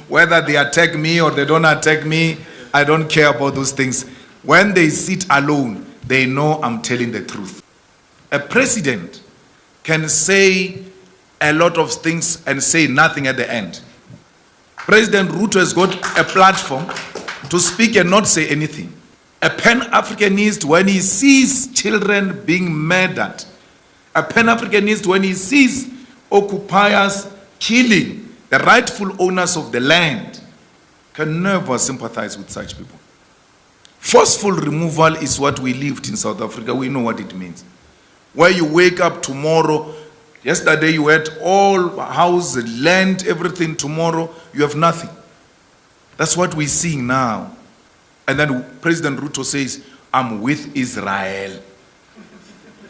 Whether they attack me or they don't attack me, I don't care about those things. When they sit alone, they know I'm telling the truth. A president can say a lot of things and say nothing at the end. President Ruto has got a platform to speak and not say anything. A Pan-Africanist, when he sees children being murdered, a Pan-Africanist, when he sees occupiers killing the rightful owners of the land, can never sympathize with such people. Forceful removal is what we lived in South Africa. We know what it means. Where you wake up tomorrow, yesterday you had all house, land, everything. Tomorrow you have nothing. That's what we're seeing now. And then President Ruto says, I'm with Israel.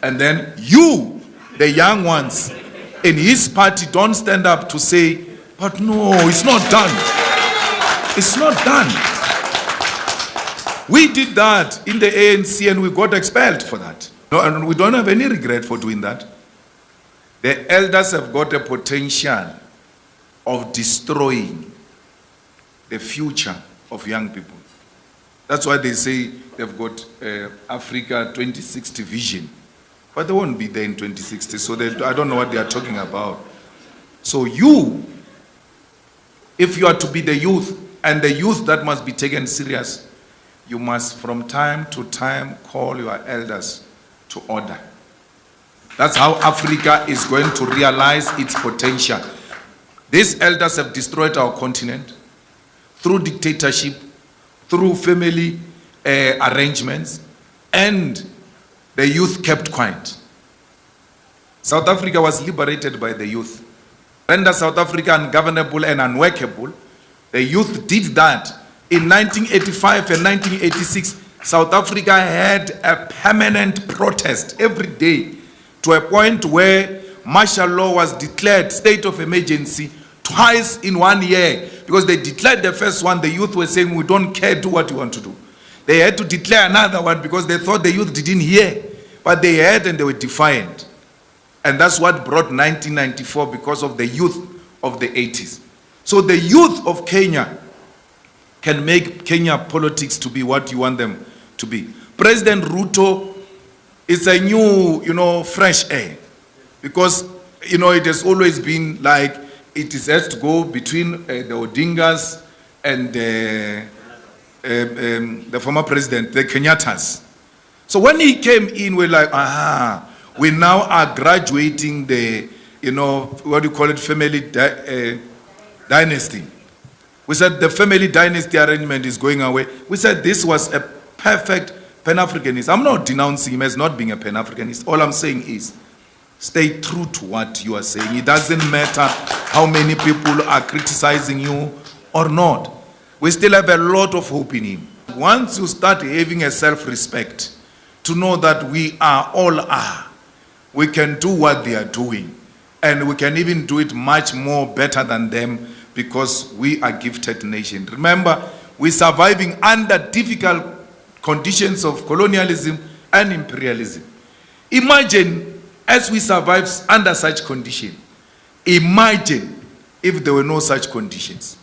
And then you, the young ones in his party, don't stand up to say, but no, it's not done. It's not done. We did that in the ANC and we got expelled for that. No, and we don't have any regret for doing that. The elders have got a potential of destroying the future of young people. That's why they say they've got Africa 2060 vision. But they won't be there in 2060, so I don't know what they are talking about. So you, if you are to be the youth, and the youth that must be taken serious, you must from time to time call your elders to order. That's how Africa is going to realize its potential. These elders have destroyed our continent through dictatorship, through family arrangements, and the youth kept quiet. South Africa was liberated by the youth. Render South Africa ungovernable and unworkable, the youth did that. In 1985 and 1986, South Africa had a permanent protest every day, to a point where martial law was declared, state of emergency, twice in 1 year. Because they declared the first one, the youth were saying, we don't care, do what you want to do. They had to declare another one because they thought the youth didn't hear. But they heard and they were defiant. And that's what brought 1994, because of the youth of the 80s. So the youth of Kenya can make Kenya politics to be what you want them to be. President Ruto is a new, fresh air. Because, it has always been like, it has to go between the Odingas and the former president, the Kenyattas. So when he came in, we're like, we now are graduating the, what do you call it, family dynasty. We said the family dynasty arrangement is going away. We said this was a perfect Pan-Africanist. I'm not denouncing him as not being a Pan-Africanist. All I'm saying is, stay true to what you are saying. It doesn't matter how many people are criticizing you or not. We still have a lot of hope in him. Once you start having a self-respect, to know that we we can do what they are doing. And we can even do it much more better than them, because we are a gifted nation. Remember, we're surviving under difficult conditions of colonialism and imperialism. Imagine, as we survive under such conditions, imagine if there were no such conditions.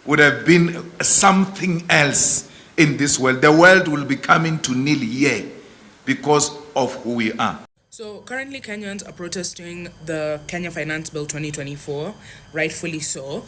Would have been something else in this world. The world will be coming to nil here because of who we are. So currently Kenyans are protesting the Kenya Finance Bill 2024, rightfully so,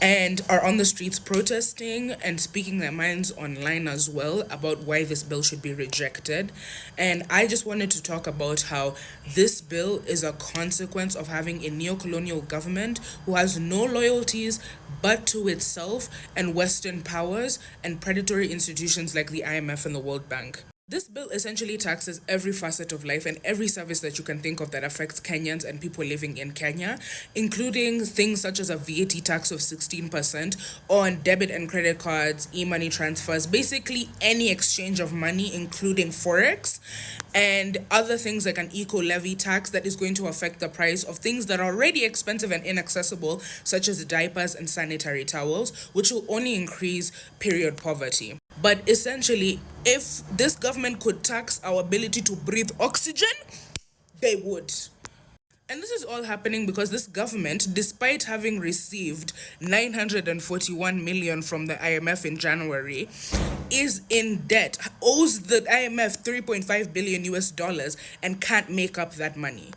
and are on the streets protesting and speaking their minds online as well about why this bill should be rejected. And I just wanted to talk about how this bill is a consequence of having a neo-colonial government who has no loyalties but to itself and Western powers and predatory institutions like the IMF and the World Bank. This bill essentially taxes every facet of life and every service that you can think of that affects Kenyans and people living in Kenya, including things such as a VAT tax of 16% on debit and credit cards, e-money transfers, basically any exchange of money, including Forex, and other things like an eco-levy tax that is going to affect the price of things that are already expensive and inaccessible, such as diapers and sanitary towels, which will only increase period poverty. But essentially, if this government could tax our ability to breathe oxygen, they would. And this is all happening because this government, despite having received 941 million from the IMF in January, is in debt, owes the IMF 3.5 billion US dollars and can't make up that money.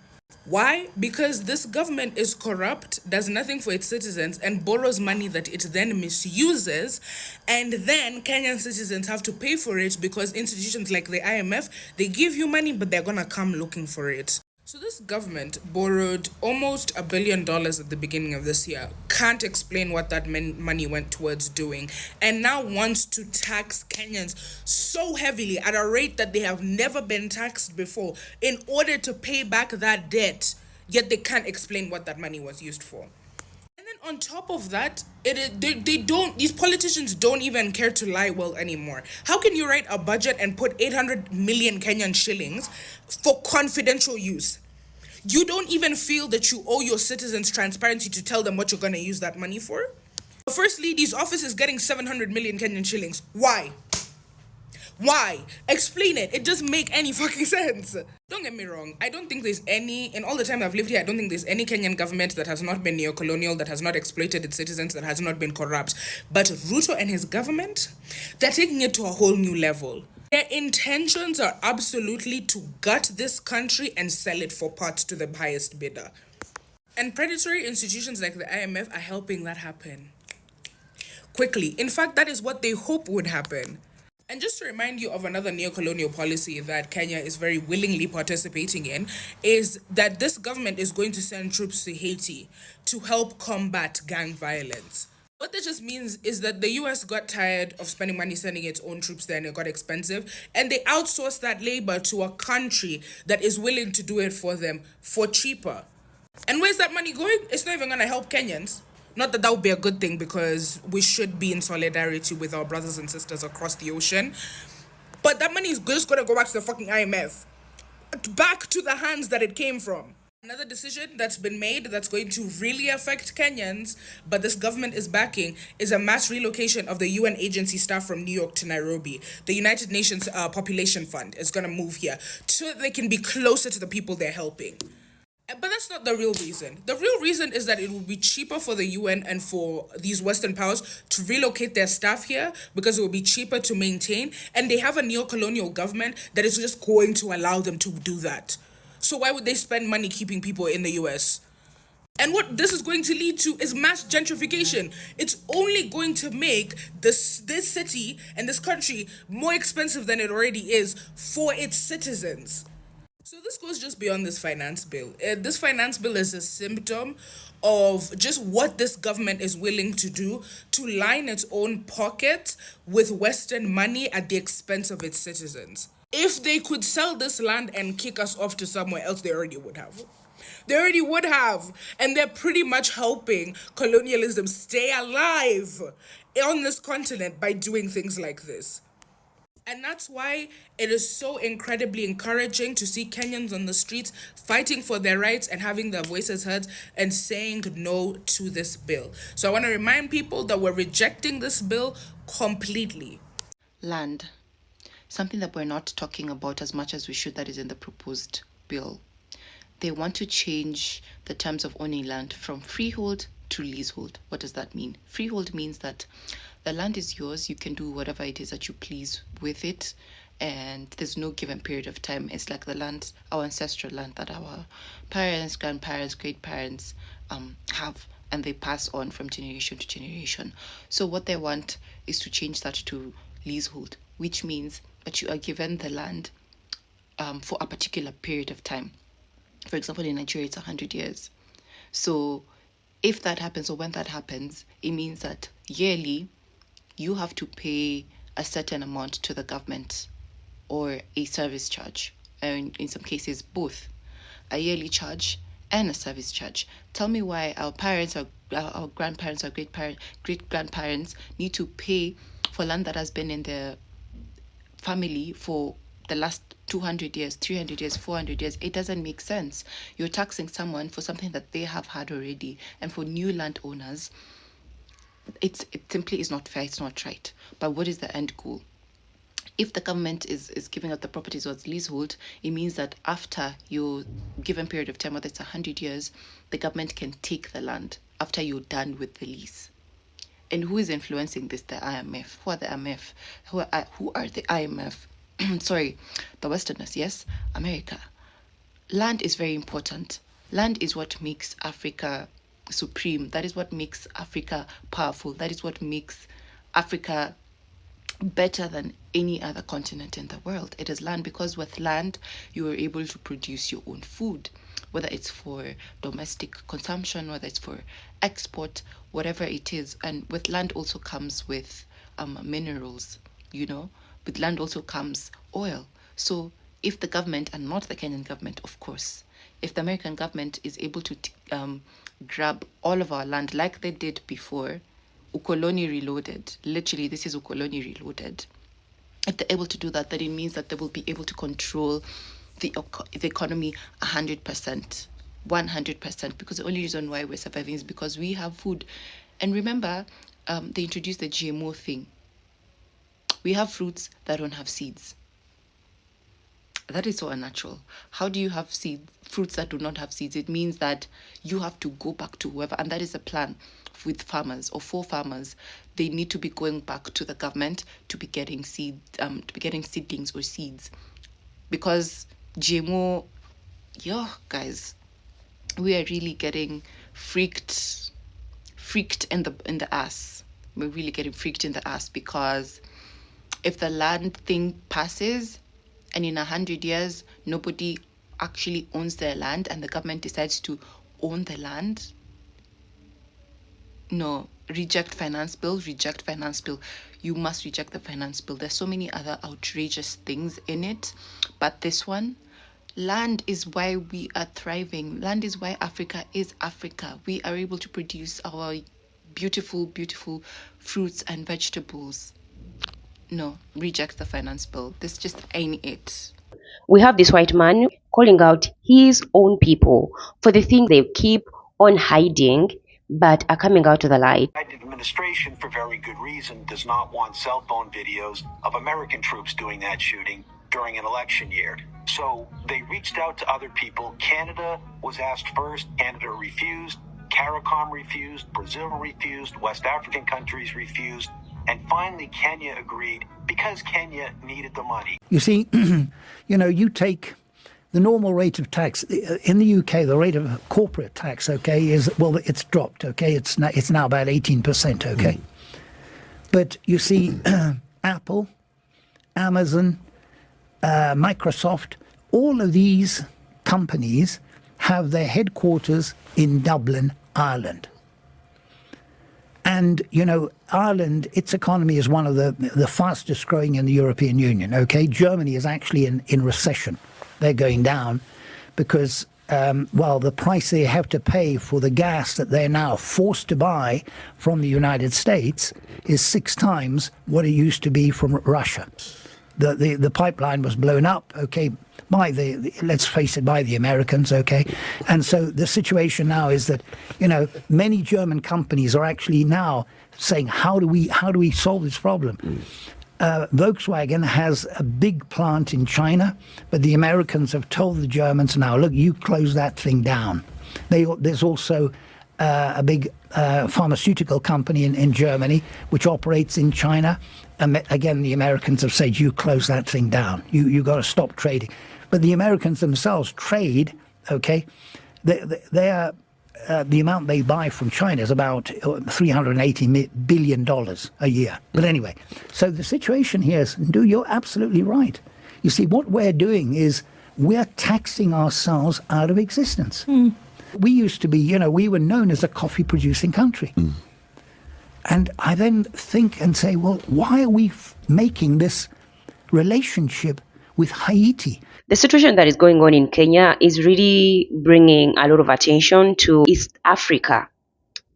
Why? Because this government is corrupt, does nothing for its citizens, and borrows money that it then misuses, and then Kenyan citizens have to pay for it because institutions like the IMF, they give you money, but they're gonna come looking for it. So this government borrowed almost $1 billion at the beginning of this year, can't explain what that money went towards doing, and now wants to tax Kenyans so heavily at a rate that they have never been taxed before in order to pay back that debt, yet they can't explain what that money was used for. And then on top of that, these politicians don't even care to lie well anymore. How can you write a budget and put 800 million Kenyan shillings for confidential use? You don't even feel that you owe your citizens transparency to tell them what you're going to use that money for? The First Lady's office is getting 700 million Kenyan shillings. Why? Why? Explain it. It doesn't make any fucking sense. Don't get me wrong. I don't think there's any, in all the time I've lived here, I don't think there's any Kenyan government that has not been neo-colonial, that has not exploited its citizens, that has not been corrupt. But Ruto and his government, they're taking it to a whole new level. Their intentions are absolutely to gut this country and sell it for parts to the highest bidder. And predatory institutions like the IMF are helping that happen quickly. In fact, that is what they hope would happen. And just to remind you of another neo-colonial policy that Kenya is very willingly participating in, is that this government is going to send troops to Haiti to help combat gang violence. What that just means is that the US got tired of spending money sending its own troops there, and it got expensive, and they outsourced that labor to a country that is willing to do it for them for cheaper. And where's that money going? It's not even going to help Kenyans. Not that would be a good thing, because we should be in solidarity with our brothers and sisters across the ocean. But that money is just going to go back to the fucking IMF. Back to the hands that it came from. Another decision that's been made that's going to really affect Kenyans, but this government is backing, is a mass relocation of the UN agency staff from New York to Nairobi. The United Nations Population Fund is going to move here so that they can be closer to the people they're helping. But that's not the real reason. The real reason is that it will be cheaper for the UN and for these Western powers to relocate their staff here, because it will be cheaper to maintain, and they have a neo-colonial government that is just going to allow them to do that. So why would they spend money keeping people in the US? And what this is going to lead to is mass gentrification. It's only going to make this city and this country more expensive than it already is for its citizens. So this goes just beyond this finance bill. This finance bill is a symptom of just what this government is willing to do to line its own pockets with Western money at the expense of its citizens. If they could sell this land and kick us off to somewhere else, they already would have. They already would have. And they're pretty much helping colonialism stay alive on this continent by doing things like this. And that's why it is so incredibly encouraging to see Kenyans on the streets fighting for their rights and having their voices heard and saying no to this bill. So I want to remind people that we're rejecting this bill completely. Land. Something that we're not talking about as much as we should, that is in the proposed bill. They want to change the terms of owning land from freehold to leasehold. What does that mean? Freehold means that the land is yours. You can do whatever it is that you please with it, and there's no given period of time. It's like the land, our ancestral land that our parents, grandparents, great-parents have, and they pass on from generation to generation. So what they want is to change that to leasehold, which means that you are given the land for a particular period of time. For example, in Nigeria, it's 100 years. So if that happens, or when that happens, it means that yearly you have to pay a certain amount to the government, or a service charge, and in some cases both, a yearly charge and a service charge. Tell me why our parents, our grandparents, our great-grandparents need to pay for land that has been in their family for the last 200 years, 300 years, 400 years. It doesn't make sense. You're taxing someone for something that they have had already, and for new landowners, it simply is not fair. It's not right. But what is the end goal? If the government is giving out the properties as leasehold, it means that after your given period of time, whether it's 100 years, the government can take the land after you're done with the lease. And who is influencing this? The IMF. Who are the IMF? Who are the IMF? Sorry, the Westerners, yes? America. Land is very important. Land is what makes Africa supreme. That is what makes Africa powerful. That is what makes Africa better than any other continent in the world. It is land, because with land you are able to produce your own food, whether it's for domestic consumption, whether it's for export, whatever it is. And with land also comes with minerals, with land also comes oil. So if the government, and not the Kenyan government, of course, if the American government is able to grab all of our land like they did before, Ukoloni reloaded. Literally, this is Ukoloni reloaded. If they're able to do that, then it means that they will be able to control the economy 100%, 100%, because the only reason why we're surviving is because we have food. And remember, they introduced the GMO thing. We have fruits that don't have seeds. That is so unnatural. How do you have fruits that do not have seeds? It means that you have to go back to whoever, and that is the plan with farmers or for farmers. They need to be going back to the government to be getting seedlings or seeds, because GMO, guys, we are really getting freaked in the ass. We're really getting freaked in the ass, because if the land thing passes, and in 100 years, nobody actually owns their land, and the government decides to own the land. No, reject finance bill. You must reject the finance bill. There's so many other outrageous things in it. But this one, land is why we are thriving. Land is why Africa is Africa. We are able to produce our beautiful, beautiful fruits and vegetables. No, reject the finance bill. This just ain't it. We have this white man calling out his own people for the things they keep on hiding but are coming out to the light. The administration, for very good reason, does not want cell phone videos of American troops doing that shooting during an election year. So they reached out to other people. Canada was asked first. Canada refused. CARICOM refused. Brazil refused. West African countries refused. And finally, Kenya agreed because Kenya needed the money. You see, you take the normal rate of tax in the UK. The rate of corporate tax, it's dropped. It's now about 18%. Okay, but you see, Apple, Amazon, Microsoft, all of these companies have their headquarters in Dublin, Ireland. And, Ireland, its economy is one of the fastest growing in the European Union, okay? Germany is actually in recession. They're going down because, the price they have to pay for the gas that they're now forced to buy from the United States is 6 times what it used to be from Russia. The pipeline was blown up, okay, by let's face it, by the Americans, okay? And so the situation now is that, many German companies are actually now saying, how do we solve this problem? Volkswagen has a big plant in China, but the Americans have told the Germans, now, look, you close that thing down. There's also a big pharmaceutical company in Germany which operates in China. Again, the Americans have said, you close that thing down. You got to stop trading. But the Americans themselves trade, okay? The amount they buy from China is about $380 billion a year. But anyway, so the situation here is, you're absolutely right. You see, what we're doing is we're taxing ourselves out of existence. We used to be, we were known as a coffee-producing country. And I then think and say, well, why are we making this relationship with Haiti? The situation that is going on in Kenya is really bringing a lot of attention to East Africa.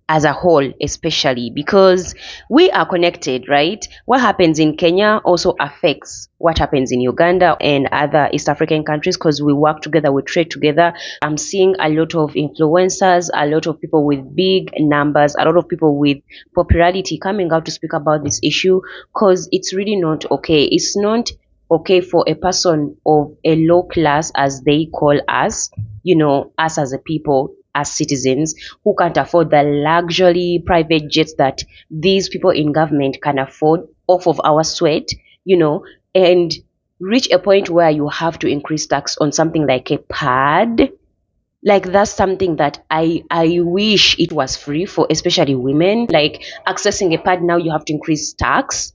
as a whole, especially because we are connected, right? What happens in Kenya also affects what happens in Uganda and other East African countries because we work together, we trade together. I'm seeing a lot of influencers, a lot of people with big numbers, a lot of people with popularity coming out to speak about this issue because it's really not okay. It's not okay for a person of a low class, as they call us, us as a people, as citizens who can't afford the luxury private jets that these people in government can afford off of our sweat, and reach a point where you have to increase tax on something like a pad. Like, that's something that I wish it was free for, especially women. Like, accessing a pad, now you have to increase tax.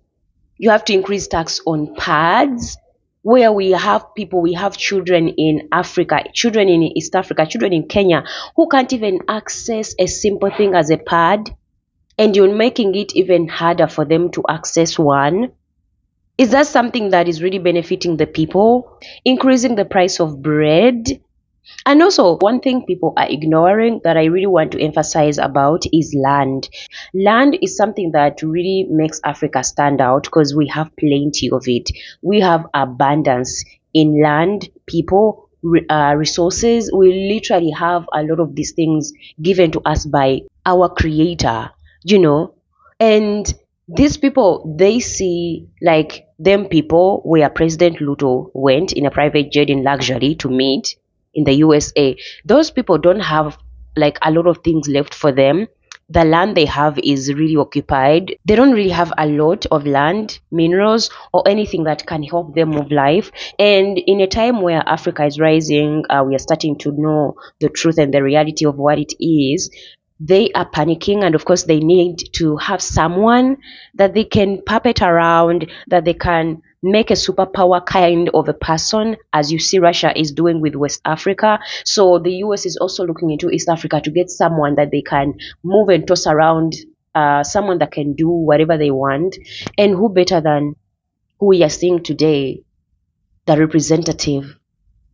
You have to increase tax on pads, where we have children in Africa, children in East Africa, children in Kenya who can't even access a simple thing as a pad, and you're making it even harder for them to access one. Is that something that is really benefiting the people? Increasing the price of bread. And also, one thing people are ignoring that I really want to emphasize about is land. Land is something that really makes Africa stand out because we have plenty of it. We have abundance in land, people, resources. We literally have a lot of these things given to us by our creator, and these people, they see like them people where President Luto went in a private jet in luxury to meet in the USA. Those people don't have like a lot of things left for them. The land they have is really occupied. They don't really have a lot of land, minerals, or anything that can help them move life. And in a time where Africa is rising, we are starting to know the truth and the reality of what it is. They are panicking, and of course they need to have someone that they can puppet around, that they can make a superpower kind of a person, as you see Russia is doing with West Africa. So the US is also looking into East Africa to get someone that they can move and toss around, someone that can do whatever they want. And who better than who we are seeing today, the representative,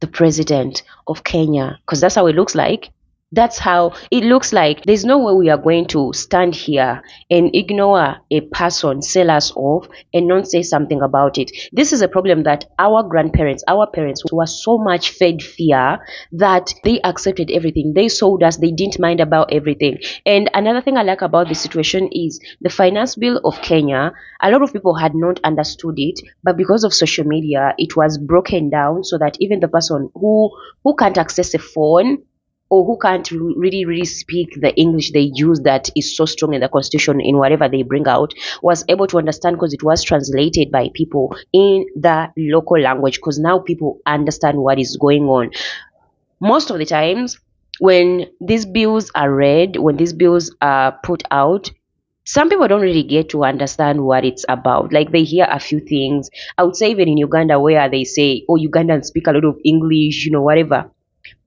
the president of Kenya, because that's how it looks like. That's how it looks like. There's no way we are going to stand here and ignore a person, sell us off, and not say something about it. This is a problem that our grandparents, our parents were so much fed fear that they accepted everything. They sold us. They didn't mind about everything. And another thing I like about the situation is the finance bill of Kenya. A lot of people had not understood it, but because of social media, it was broken down so that even the person who can't access a phone, or who can't really speak the English they use that is so strong in the constitution in whatever they bring out, was able to understand because it was translated by people in the local language, because now people understand what is going on. Most of the times when these bills are read, when these bills are put out, some people don't really get to understand what it's about. Like, they hear a few things. I would say even in Uganda, where they say, oh, Ugandans speak a lot of English, whatever.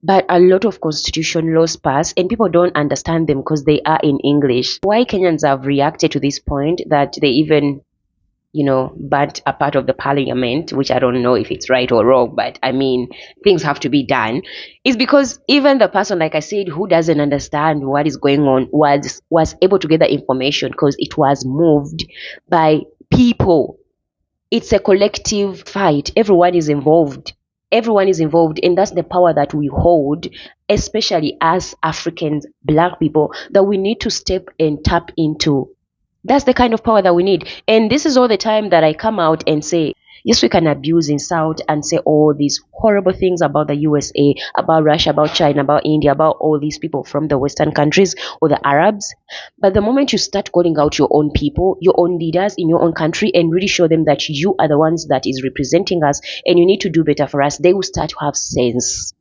But a lot of constitution laws pass and people don't understand them because they are in English. Why Kenyans have reacted to this point that they even, burnt a part of the parliament, which I don't know if it's right or wrong, but I mean, things have to be done, is because even the person, like I said, who doesn't understand what is going on was able to get the information because it was moved by people. It's a collective fight. Everyone is involved. And that's the power that we hold, especially as Africans, Black people, that we need to step and tap into. That's the kind of power that we need. And this is all the time that I come out and say, yes, we can abuse, insult, and say all these horrible things about the USA, about Russia, about China, about India, about all these people from the Western countries or the Arabs. But the moment you start calling out your own people, your own leaders in your own country, and really show them that you are the ones that is representing us and you need to do better for us, they will start to have sense.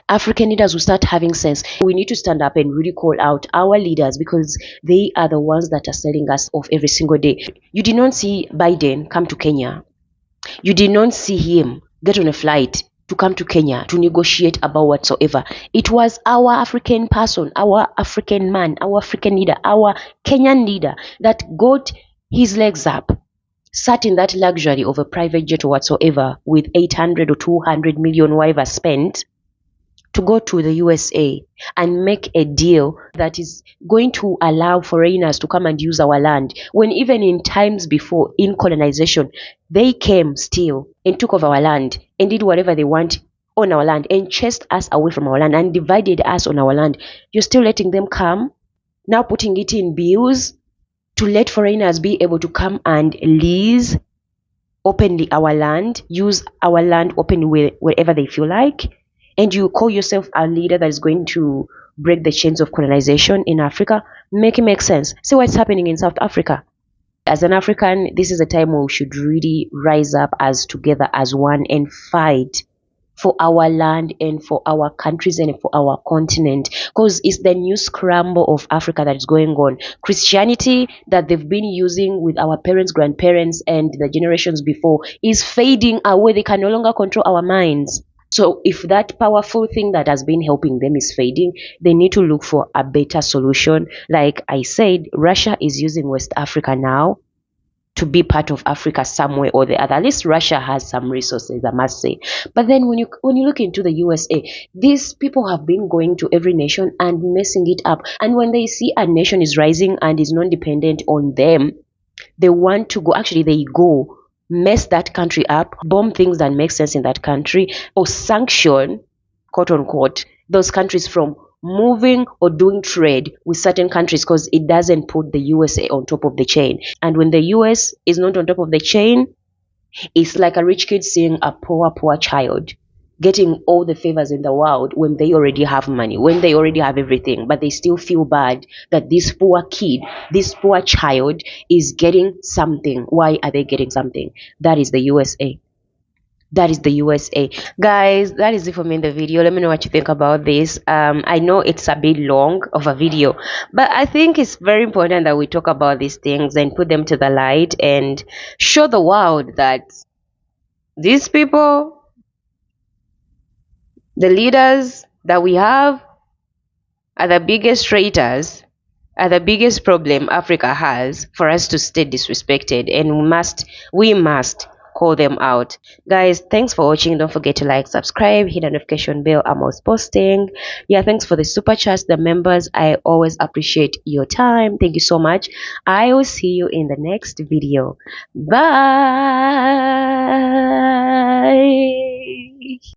African leaders will start having sense. We need to stand up and really call out our leaders because they are the ones that are selling us off every single day. You did not see Biden come to Kenya. You did not see him get on a flight to come to Kenya to negotiate about whatsoever. It was our African person, our African man, our African leader, our Kenyan leader that got his legs up, sat in that luxury of a private jet or whatsoever with 800 or 200 million whatever spent, to go to the USA and make a deal that is going to allow foreigners to come and use our land, when even in times before, in colonization, they came still and took over our land and did whatever they want on our land and chased us away from our land and divided us on our land. You're still letting them come, now putting it in bills to let foreigners be able to come and lease openly our land, use our land openly wherever they feel like, and you call yourself a leader that is going to break the chains of colonization in Africa. Make it make sense. See what's happening in South Africa. As an African, this is a time where we should really rise up as together as one and fight for our land and for our countries and for our continent, because it's the new scramble of Africa that is going on. Christianity that they've been using with our parents, grandparents, and the generations before is fading away. They can no longer control our minds. So if that powerful thing that has been helping them is fading, they need to look for a better solution. Like I said, Russia is using West Africa now to be part of Africa some way or the other. At least Russia has some resources, I must say. But then when you look into the USA, these people have been going to every nation and messing it up. And when they see a nation is rising and is non-dependent on them, they want to go, actually they go mess that country up, bomb things that make sense in that country, or sanction, quote unquote, those countries from moving or doing trade with certain countries, because it doesn't put the USA on top of the chain. And when the US is not on top of the chain, it's like a rich kid seeing a poor child getting all the favors in the world when they already have money, when they already have everything, but they still feel bad that this poor kid, this poor child is getting something. Why are they getting something? That is the USA. That is the USA. Guys, that is it for me in the video. Let me know what you think about this. I know it's a bit long of a video, but I think it's very important that we talk about these things and put them to the light and show the world that these people, the leaders that we have, are the biggest traitors, are the biggest problem Africa has for us to stay disrespected, and we must call them out. Guys, thanks for watching. Don't forget to like, subscribe, hit the notification bell. I'm always posting. Yeah, thanks for the super chats, the members. I always appreciate your time. Thank you so much. I will see you in the next video. Bye.